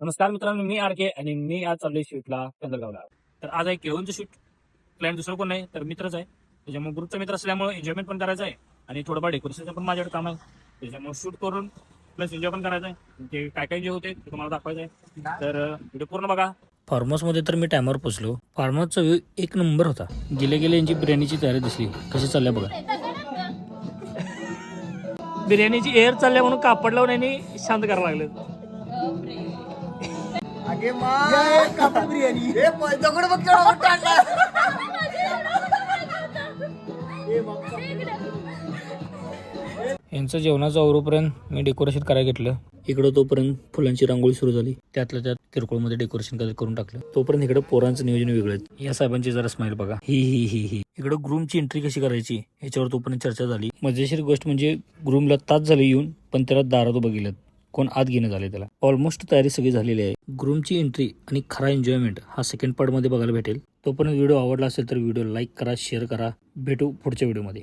नमस्कार मित्रांनो, मी आर के आणि मी आज चाललोय शूटला चंदरगावला. तर आज आहे केळूनचं शूट. प्लॅन दुसरं कोण नाही तर मित्रच आहे. त्याच्यामुळे ग्रुपचा मित्र असल्यामुळे एन्जॉयमेंट पण करायचं आहे आणि थोडंफार डेकोरेशनचं पण माझ्याकडे काम आहे. त्याच्यामुळे शूट करून प्लस एन्जॉय पण करायचं आहे. ते काय काय जे होते ते तुम्हाला दाखवायचं आहे. तर व्हिडिओ पूर्ण बघा. फार्म हाऊसमध्ये तर मी टायमावर पोहोचलो. फार्म हाऊसचा व्ह्यू एक नंबर होता. गेले गेले यांची बिर्याणीची तयारी दिसली कशी चालल्या बघा. बिर्याणीची एअर चालल्या म्हणून कापड लावून यांनी शांत करायला लागले. आगे मार कापड बिर्याणी हे दगड बघ केवढा मोठा आणला. यांचं जेवणाचं आवरूपर्यंत मी डेकोरेशन करायला घेतलं. इकडं तोपर्यंत फुलांची रांगोळी सुरू झाली. त्यातल्या त्यात किरकोळमध्ये डेकोरेशन करून टाकलं. तोपर्यंत इकडं पोरांचं नियोजन वेगळं. या साहेबांची जरा स्माईल बघा. ही इकडं ग्रूमची एंट्री कशी करायची याच्यावर तोपर्यंत चर्चा झाली. मजेशीर गोष्ट म्हणजे ग्रूमला तास झाले येऊन पण त्याला दारात उभं गेलं. कोण आत घेणं झाले त्याला. ऑलमोस्ट तयारी सगळी झालेली आहे. ग्रूमची एंट्री आणि खरा एन्जॉयमेंट हा सेकंड पार्ट मध्ये बघायला भेटेल. तोपर्यंत व्हिडिओ आवडला असेल तर व्हिडिओ लाईक करा, शेअर करा. भेटू पुढच्या व्हिडिओमध्ये.